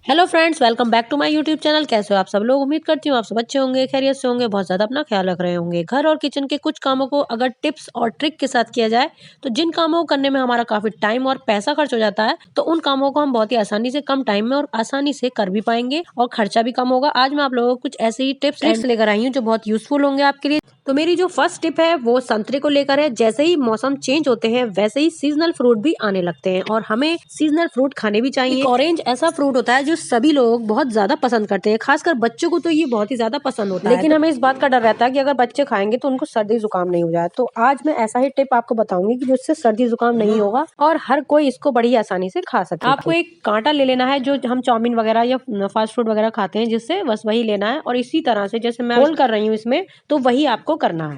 Hello friends, welcome back to my YouTube channel. कैसे हो आप सब लोग? उम्मीद करती हूँ आप सब अच्छे होंगे, खैरियत से होंगे, बहुत ज़्यादा अपना ख्याल रख रहे होंगे। घर और किचन के कुछ कामों को अगर टिप्स और ट्रिक के साथ किया जाए तो जिन कामों को करने में हमारा काफ़ी टाइम और पैसा खर्च हो जाता है, तो उन कामों को हम बहुत ही आसानी से कम टाइम में और आसानी से कर भी पाएंगे और खर्चा भी कम होगा। आज मैं आप लोगों को कुछ ऐसे ही टिप्स ट्रिक्स लेकर आई हूँ जो बहुत यूजफुल होंगे आपके लिए। तो मेरी जो फर्स्ट टिप है वो संतरे को लेकर है। जैसे ही मौसम चेंज होते हैं वैसे ही सीजनल फ्रूट भी आने लगते हैं और हमें सीजनल फ्रूट खाने भी चाहिए। ऑरेंज ऐसा फ्रूट होता है जो सभी लोग बहुत ज्यादा पसंद करते हैं, खासकर बच्चों को तो ये बहुत ही ज्यादा पसंद होता है। लेकिन हमें इस बात का डर रहता है कि अगर बच्चे खाएंगे तो उनको सर्दी जुकाम नहीं हो जाए। तो आज मैं ऐसा ही टिप आपको बताऊंगी कि जिससे सर्दी जुकाम नहीं होगा और हर कोई इसको बड़ी आसानी से खा सके। आपको एक कांटा ले लेना है जो हम चाउमीन वगैरह या फास्ट फूड वगैरह खाते हैं, जिससे बस वही लेना है और इसी तरह से जैसे मैं होल कर रही हूँ इसमें, तो वही आपको करना है।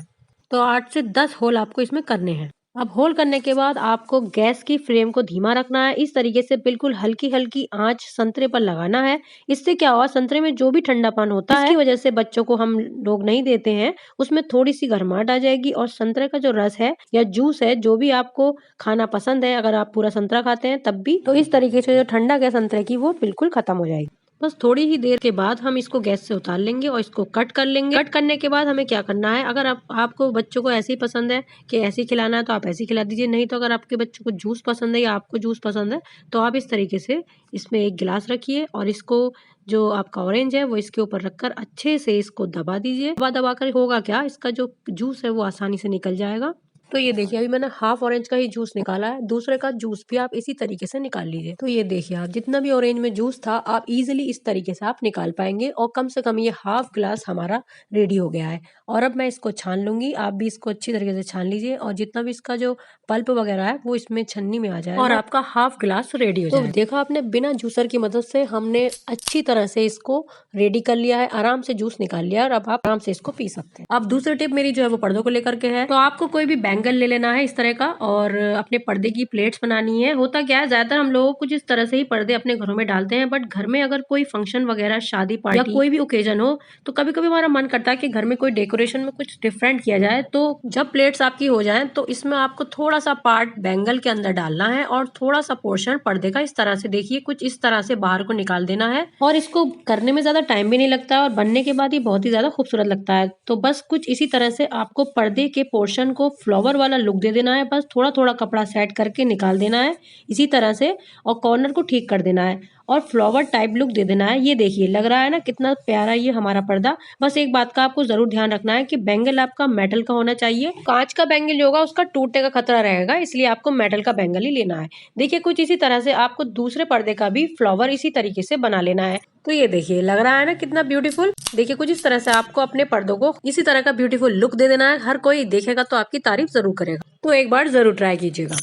तो 8 से 10 होल आपको इसमें करने हैं। अब होल करने के बाद आपको गैस की फ्लेम को धीमा रखना है। इस तरीके से बिल्कुल हल्की हल्की आंच संतरे पर लगाना है। इससे क्या होगा, संतरे में जो भी ठंडापन होता है, इसकी वजह से बच्चों को हम लोग नहीं देते हैं, उसमें थोड़ी सी गर्माहट आ जाएगी और संतरे का जो रस है या जूस है, जो भी आपको खाना पसंद है, अगर आप पूरा संतरा खाते हैं तब भी, तो इस तरीके से जो ठंडक है संतरे की वो बिल्कुल खत्म हो जाएगी। बस थोड़ी ही देर के बाद हम इसको गैस से उतार लेंगे और इसको कट कर लेंगे। कट करने के बाद हमें क्या करना है, अगर आपको बच्चों को ऐसे ही पसंद है कि ऐसे ही खिलाना है तो आप ऐसे ही खिला दीजिए, नहीं तो अगर आपके बच्चों को जूस पसंद है या आपको जूस पसंद है तो आप इस तरीके से इसमें एक गिलास रखिए और इसको जो आपका ऑरेंज है वो इसके ऊपर रखकर अच्छे से इसको दबा दीजिए। दबा दबा कर होगा क्या, इसका जो जूस है वो आसानी से निकल जाएगा। तो ये देखिए अभी मैंने हाफ ऑरेंज का ही जूस निकाला है, दूसरे का जूस भी आप इसी तरीके से निकाल लीजिए। तो ये देखिए आप जितना भी ऑरेंज में जूस था आप इजीली इस तरीके से आप निकाल पाएंगे और कम से कम ये हाफ ग्लास हमारा रेडी हो गया है। और अब मैं इसको छान लूंगी, आप भी इसको अच्छी तरीके से छान लीजिए और जितना भी इसका जो पल्प वगैरह है वो इसमें छन्नी में आ जाए और आपका हाफ ग्लास रेडी हो जाए। तो देखा आपने, बिना जूसर की मदद से हमने अच्छी तरह से इसको रेडी कर लिया है, आराम से जूस निकाल लिया और अब आप आराम से इसको पी सकते हैं। अब दूसरी टिप मेरी जो है वो पर्दों को लेकर के है। तो आपको कोई भी बैंगल ले लेना है इस तरह का और अपने पर्दे की प्लेट्स बनानी है। होता क्या है, ज्यादातर हम लोग कुछ इस तरह से ही पर्दे अपने घरों में डालते हैं, बट घर में अगर कोई फंक्शन वगैरह, शादी पार्टी या कोई भी ओकेजन हो तो कभी कभी हमारा मन करता है कि घर में कोई डेकोरेशन में कुछ डिफरेंट किया जाए। तो जब प्लेट्स आपकी हो जाए तो इसमें आपको थोड़ा सा पार्ट बैंगल के अंदर डालना है और थोड़ा सा पोर्शन पर्दे का इस तरह से, देखिए कुछ इस तरह से बाहर को निकाल देना है। और इसको करने में ज्यादा टाइम भी नहीं लगता है और बनने के बाद ही बहुत ही ज्यादा खूबसूरत लगता है। तो बस कुछ इसी तरह से आपको पर्दे के पोर्शन को फ्लावर वाला लुक दे देना है। बस थोड़ा थोड़ा कपड़ा सेट करके निकाल देना है इसी तरह से और कॉर्नर को ठीक कर देना है और फ्लावर टाइप लुक दे देना है। ये देखिए लग रहा है ना कितना प्यारा ये हमारा पर्दा। बस एक बात का आपको जरूर ध्यान रखना है कि बैंगल आपका मेटल का होना चाहिए। कांच का बैंगल जो होगा उसका टूटने का खतरा रहेगा, इसलिए आपको मेटल का बैंगल ही लेना है। देखिए कुछ इसी तरह से आपको दूसरे पर्दे का भी फ्लावर इसी तरीके से बना लेना है। तो ये देखिए लग रहा है ना कितना ब्यूटीफुल। देखिए कुछ इस तरह से आपको अपने पर्दों को इसी तरह का ब्यूटीफुल लुक दे देना है। हर कोई देखेगा तो आपकी तारीफ जरूर करेगा, तो एक बार जरूर ट्राई कीजिएगा।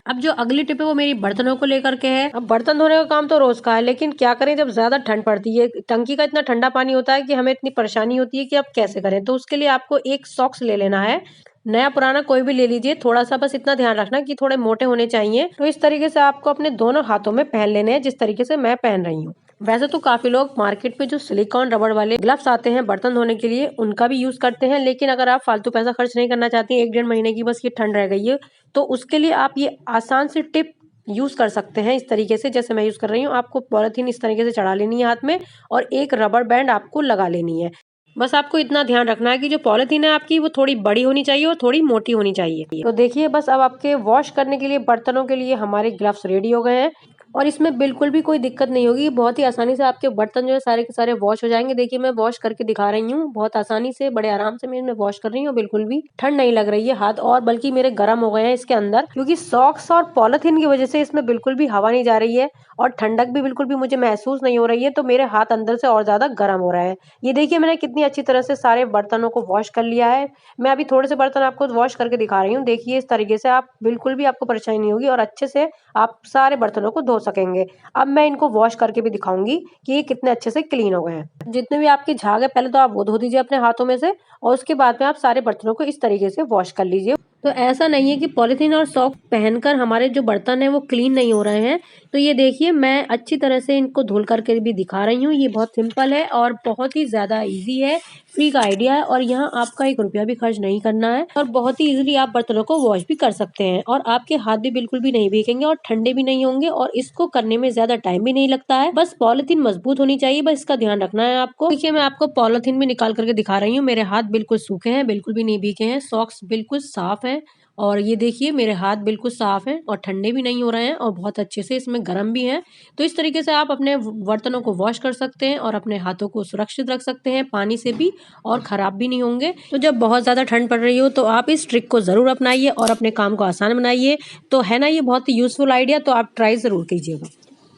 अब जो अगली टिप है वो मेरी बर्तनों को लेकर के है। अब बर्तन धोने का काम तो रोज का है, लेकिन क्या करें जब ज्यादा ठंड पड़ती है, टंकी का इतना ठंडा पानी होता है कि हमें इतनी परेशानी होती है कि अब कैसे करें। तो उसके लिए आपको एक सॉक्स ले लेना है, नया पुराना कोई भी ले लीजिए। थोड़ा सा बस इतना ध्यान रखना कि थोड़े मोटे होने चाहिए। तो इस तरीके से आपको अपने दोनों हाथों में पहन लेने हैं जिस तरीके से मैं पहन रही हूँ। वैसे तो काफी लोग मार्केट में जो सिलिकॉन रबड़ वाले ग्लव्स आते हैं बर्तन धोने के लिए उनका भी यूज करते हैं, लेकिन अगर आप फालतू पैसा खर्च नहीं करना चाहती, 1-1.5 महीने की बस ये ठंड रह गई है, तो उसके लिए आप ये आसान सी टिप यूज कर सकते हैं इस तरीके से जैसे मैं यूज कर रही हूँ। आपको पॉलिथीन इस तरीके से चढ़ा लेनी है हाथ में और एक रबड़ बैंड आपको लगा लेनी है। बस आपको इतना ध्यान रखना है कि जो पॉलिथीन है आपकी वो थोड़ी बड़ी होनी चाहिए और थोड़ी मोटी होनी चाहिए। तो देखिए बस अब आपके वॉश करने के लिए बर्तनों के लिए हमारे ग्लव्स रेडी हो गए हैं और इसमें बिल्कुल भी कोई दिक्कत नहीं होगी। बहुत ही आसानी से आपके बर्तन जो है सारे के सारे वॉश हो जाएंगे। देखिए मैं वॉश करके दिखा रही हूँ, बहुत आसानी से बड़े आराम से मैं इनमें वॉश कर रही हूँ। बिल्कुल भी ठंड नहीं लग रही है हाथ, और बल्कि मेरे गर्म हो गए हैं इसके अंदर, क्योंकि सॉक्स और पॉलिथीन की वजह से इसमें बिल्कुल भी हवा नहीं जा रही है और ठंडक भी बिल्कुल भी मुझे महसूस नहीं हो रही है। तो मेरे हाथ अंदर से और ज्यादा गर्म हो रहा है। ये देखिए मैंने कितनी अच्छी तरह से सारे बर्तनों को वॉश कर लिया है। मैं अभी थोड़े से बर्तन आपको वॉश करके दिखा रही हूँ। देखिए इस तरीके से आप बिल्कुल भी आपको परेशानी नहीं होगी और अच्छे से आप सारे बर्तनों को धो सकेंगे। अब मैं इनको वॉश करके भी दिखाऊंगी कि ये कितने अच्छे से क्लीन हो गए हैं। जितने भी आपके झाग है पहले तो आप वो धो दीजिए अपने हाथों में से और उसके बाद में आप सारे बर्तनों को इस तरीके से वॉश कर लीजिए। तो ऐसा नहीं है कि पॉलिथीन और सॉक्स पहनकर हमारे जो बर्तन है वो क्लीन नहीं हो रहे हैं। तो ये देखिए मैं अच्छी तरह से इनको धुल करके भी दिखा रही हूँ। ये बहुत सिंपल है और बहुत ही ज़्यादा ईज़ी है, फ्री का आइडिया है और यहाँ आपका 1 रुपया भी खर्च नहीं करना है और बहुत ही ईज़िली आप बर्तनों को वॉश भी कर सकते हैं और आपके हाथ भी बिल्कुल भी नहीं भीगेंगे और ठंडे भी नहीं होंगे और इसको करने में ज़्यादा टाइम भी नहीं लगता है। बस पॉलिथीन मजबूत होनी चाहिए, बस इसका ध्यान रखना है आपको। देखिए मैं आपको पॉलिथीन भी निकाल करके दिखा रही हूँ। मेरे हाथ बिल्कुल सूखे हैं, बिल्कुल भी नहीं भीगे हैं, सॉक्स बिल्कुल साफ हैं और ये देखिए मेरे हाथ बिल्कुल साफ हैं और ठंडे भी नहीं हो रहे हैं और बहुत अच्छे से इसमें गर्म भी हैं। तो इस तरीके से आप अपने बर्तनों को वॉश कर सकते हैं और अपने हाथों को सुरक्षित रख सकते हैं पानी से भी और खराब भी नहीं होंगे। तो जब बहुत ज़्यादा ठंड पड़ रही हो तो आप इस ट्रिक को ज़रूर अपनाइए और अपने काम को आसान बनाइए। तो है ना ये बहुत ही यूज़फुल आइडिया, तो आप ट्राई ज़रूर कीजिएगा।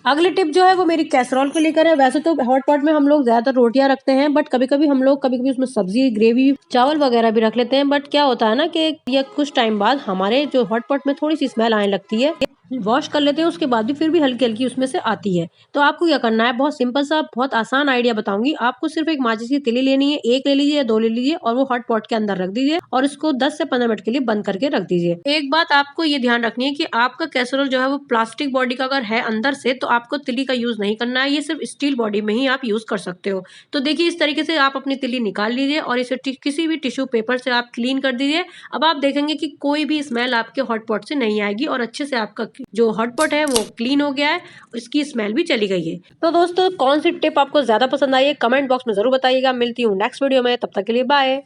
अगली टिप जो है वो मेरी कैसरोल को लेकर है। वैसे तो हॉट पॉट में हम लोग ज्यादातर रोटियां रखते हैं, बट कभी कभी हम लोग कभी कभी उसमें सब्जी, ग्रेवी, चावल वगैरह भी रख लेते हैं। बट क्या होता है ना कि ये कुछ टाइम बाद हमारे जो हॉट पॉट में थोड़ी सी स्मेल आने लगती है। वॉश कर लेते हैं उसके बाद भी फिर भी हल्की हल्की उसमें से आती है। तो आपको क्या करना है, बहुत सिंपल सा बहुत आसान आइडिया बताऊंगी। आपको सिर्फ एक माचिस की तीली लेनी है, एक ले लीजिए या 2 ले लीजिए और वो हॉट पॉट के अंदर रख दीजिए और इसको 10 से 15 मिनट के लिए बंद करके रख दीजिए। एक बात आपको ये ध्यान रखनी है कि आपका कैसरोल जो है वो प्लास्टिक बॉडी का अगर है अंदर से, तो आपको तिली का यूज नहीं करना है, ये सिर्फ स्टील बॉडी में ही आप यूज कर सकते हो। तो देखिए इस तरीके से आप अपनी तिली निकाल लीजिए और इसे किसी भी टिश्यू पेपर से आप क्लीन कर दीजिए। अब आप देखेंगे कि कोई भी स्मेल आपके हॉट पॉट से नहीं आएगी और अच्छे से आपका जो हॉट पॉट है वो क्लीन हो गया है, इसकी स्मेल भी चली गई है। तो दोस्तों कौन सी टिप आपको ज्यादा पसंद आई है कमेंट बॉक्स में जरूर बताइएगा। मिलती हूँ नेक्स्ट वीडियो में, तब तक के लिए बाय।